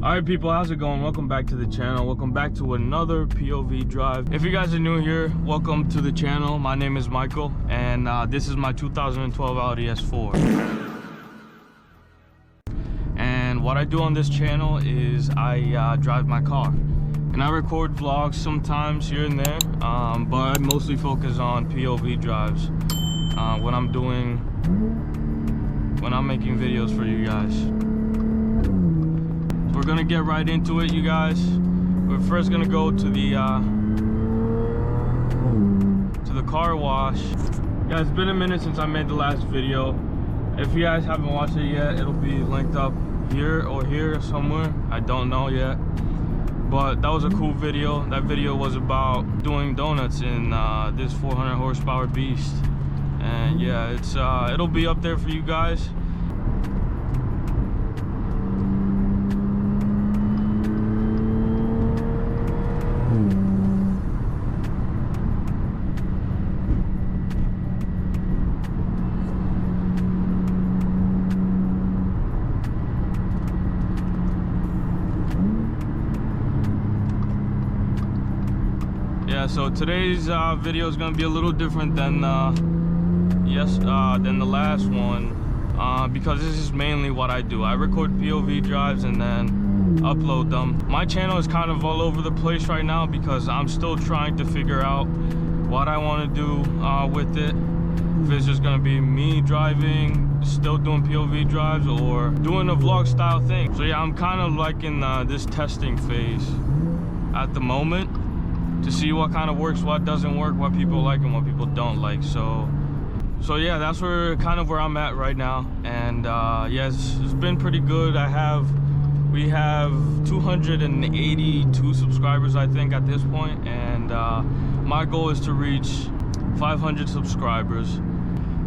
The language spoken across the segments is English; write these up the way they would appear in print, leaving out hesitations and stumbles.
Alright people, how's it going? Welcome back to the channel. Welcome back to another POV drive. If you guys are new here, welcome to the channel. My name is Michael, and this is my 2012 Audi S4. And what I do on this channel is I drive my car. And I record vlogs sometimes here and there, but I mostly focus on POV drives when I'm making videos for you guys. We're gonna get right into it, you guys. We're first gonna go to the car wash. Yeah, it's been a minute since I made the last video. If you guys haven't watched it yet, it'll be linked up here or here somewhere. I don't know yet. But that was a cool video. That video was about doing donuts in this 400 horsepower beast. And yeah, it'll be up there for you guys. Yeah, so today's video is gonna be a little different than the last one, because this is mainly what I do. I record POV drives and then upload them. My channel is kind of all over the place right now because I'm still trying to figure out what I want to do with it. If it's just gonna be me driving, still doing POV drives, or doing a vlog style thing. So yeah, I'm kind of like in this testing phase at the moment, to see what kind of works, what doesn't work, what people like and what people don't like. So yeah, that's where I'm at right now. And yeah, it's been pretty good. We have 282 subscribers, I think, at this point, and my goal is to reach 500 subscribers.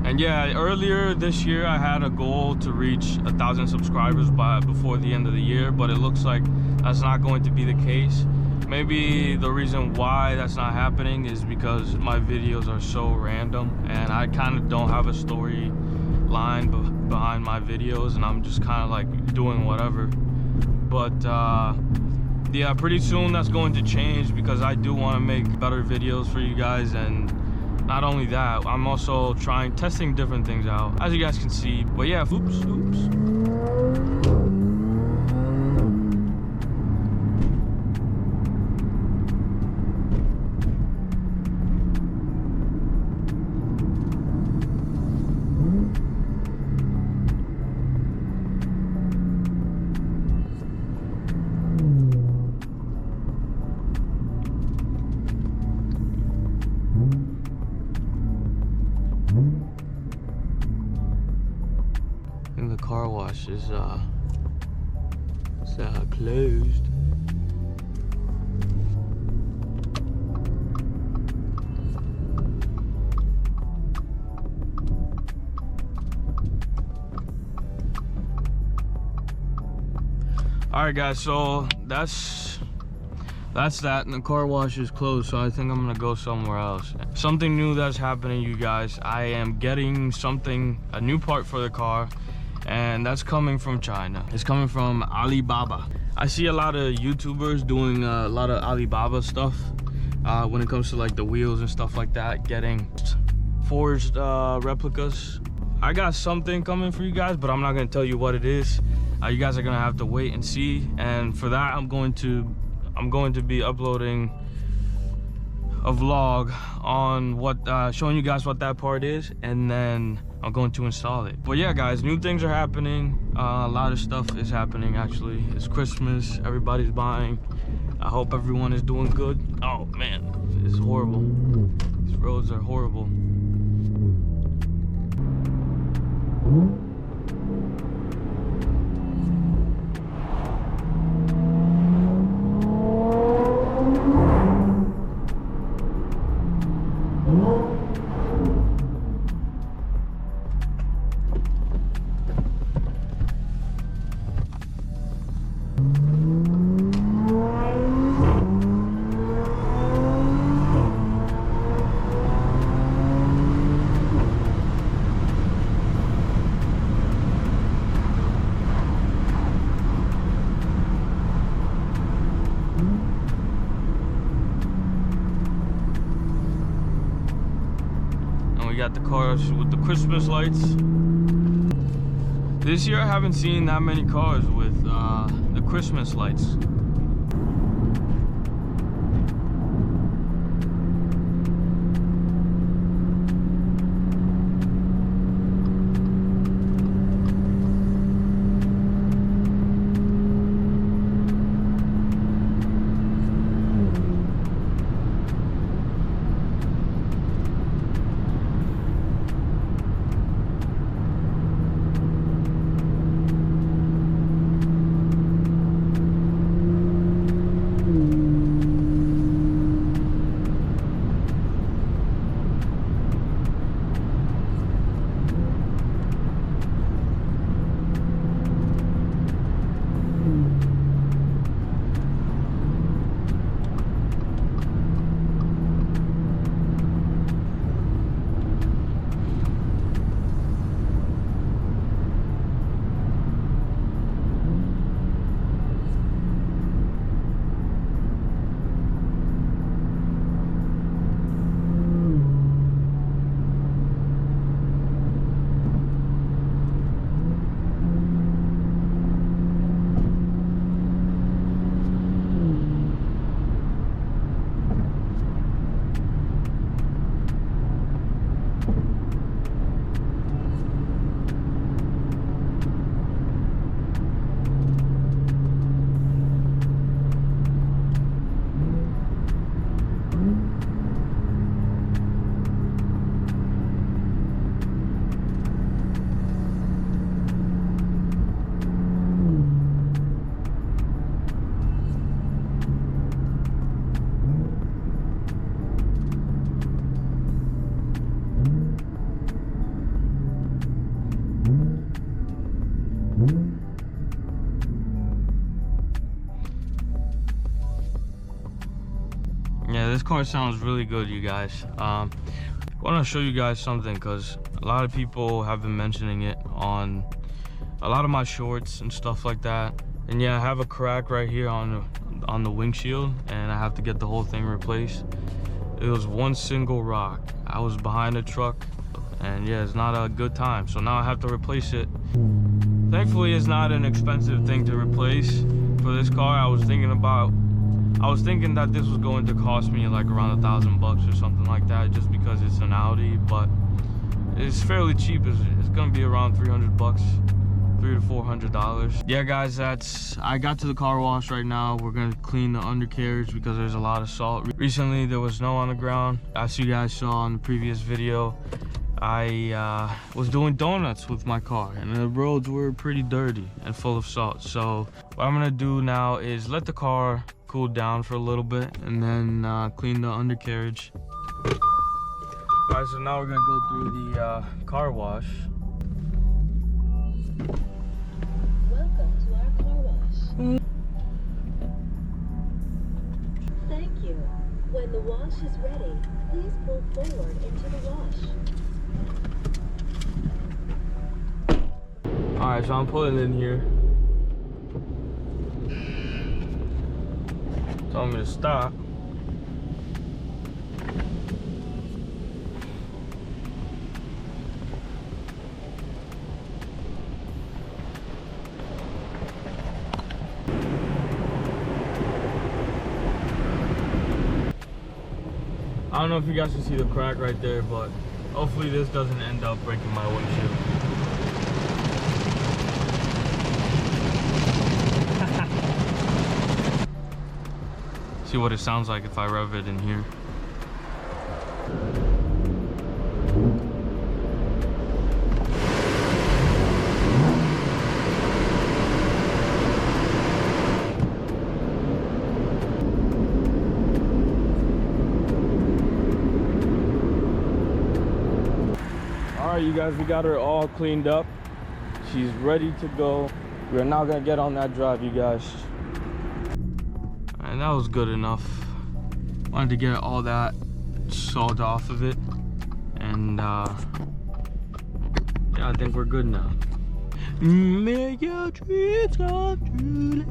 And yeah, earlier this year I had a goal to reach 1,000 subscribers before the end of the year, but it looks like that's not going to be the case. Maybe the reason why that's not happening is because my videos are so random and I kind of don't have a story line behind my videos, and I'm just kind of like doing whatever. But yeah, pretty soon that's going to change because I do want to make better videos for you guys. And not only that, I'm also testing different things out, as you guys can see. But yeah, oops. The car wash is closed. All right guys, so that's that, and the car wash is closed, so I think I'm gonna go somewhere else. Something new that's happening, you guys. I am getting a new part for the car, and that's coming from China. It's coming from Alibaba. I see a lot of YouTubers doing a lot of Alibaba stuff when it comes to like the wheels and stuff like that, getting forged replicas. I got something coming for you guys, but I'm not gonna tell you what it is. You guys are gonna have to wait and see. And for that, I'm going to be uploading a vlog on showing you guys what that part is, and then I'm going to install it. But yeah guys, new things are happening. A lot of stuff is happening actually. It's Christmas, everybody's buying. I hope everyone is doing good. Oh man, it's horrible. These roads are horrible. got the cars with the Christmas lights. This year I haven't seen that many cars with the Christmas lights. Yeah, this car sounds really good, you guys. I want to show you guys something because a lot of people have been mentioning it on a lot of my shorts and stuff like that. And yeah, I have a crack right here on the windshield, and I have to get the whole thing replaced. It was one single rock. I was behind a truck, and yeah, it's not a good time. So now I have to replace it. Thankfully, it's not an expensive thing to replace. For this car, I was thinking that this was going to cost me like around $1,000 or something like that, just because it's an Audi, but it's fairly cheap. It's gonna be around $300, $300 to $400. Yeah, guys, I got to the car wash right now. We're gonna clean the undercarriage because there's a lot of salt. Recently, there was snow on the ground. As you guys saw in the previous video, I was doing donuts with my car, and the roads were pretty dirty and full of salt. So what I'm gonna do now is let the car cool down for a little bit and then clean the undercarriage. Alright, so now we're gonna go through the car wash. Welcome to our car wash. Thank you. When the wash is ready, please pull forward into the wash. Alright, so I'm pulling in here. Tell me to stop. I don't know if you guys can see the crack right there, but hopefully this doesn't end up breaking my windshield. See what it sounds like if I rev it in here. Alright, you guys, we got her all cleaned up. She's ready to go. We're now gonna get on that drive, you guys. And that was good enough. Wanted to get all that salt off of it, and yeah, I think we're good now. Make your dreams come true.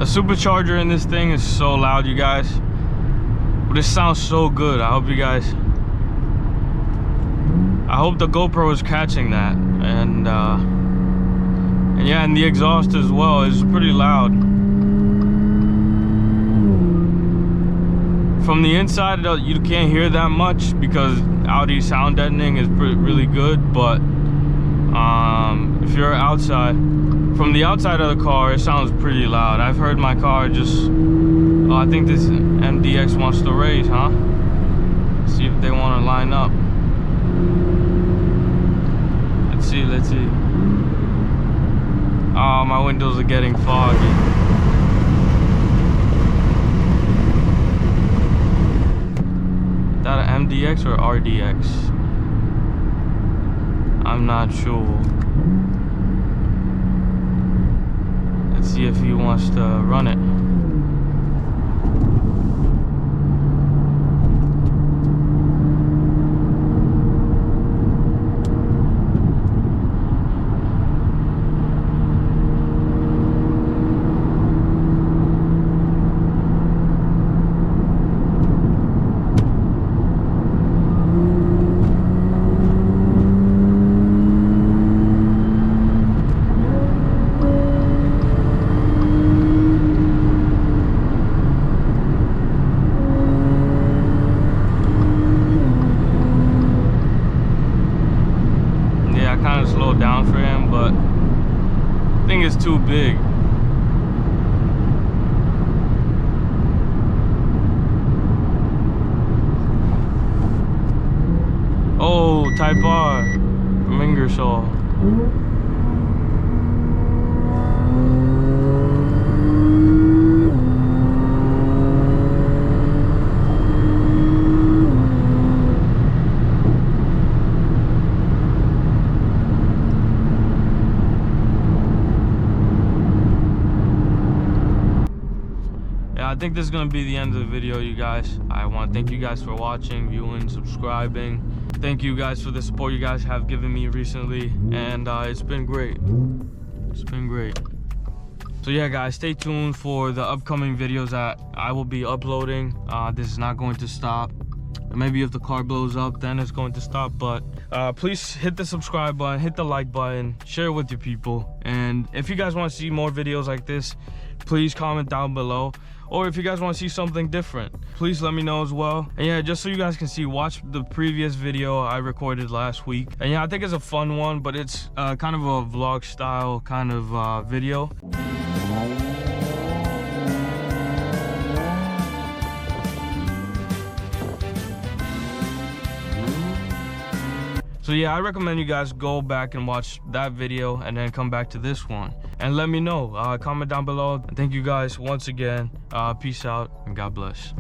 supercharger in this thing is so loud, you guys. But it sounds so good. I hope you guys, I hope the GoPro is catching that. And yeah, and the exhaust as well is pretty loud. From the inside, you can't hear that much because Audi sound deadening is really good. But if you're outside, from the outside of the car, it sounds pretty loud. I've heard my car just, oh, I think this MDX wants to race, huh? Let's see if they want to line up. Let's see. Oh, my windows are getting foggy. Is that an MDX or RDX? I'm not sure. Let's see if he wants to run it. Kind of slowed down for him, but I think it's too big. Oh, Type R from Ingersoll. I think this is going to be the end of the video, you guys. I want to thank you guys for watching, viewing, subscribing. Thank you guys for the support you guys have given me recently, and it's been great. It's been great. So yeah, guys, stay tuned for the upcoming videos that I will be uploading. This is not going to stop. Maybe if the car blows up, then it's going to stop. But please hit the subscribe button, hit the like button, share it with your people. And if you guys want to see more videos like this, please comment down below. Or if you guys want to see something different, please let me know as well. And yeah, just so you guys can see, watch the previous video I recorded last week. And yeah, I think it's a fun one, but it's kind of a vlog style kind of video. So yeah, I recommend you guys go back and watch that video and then come back to this one and let me know. Comment down below. Thank you guys once again. Peace out and God bless.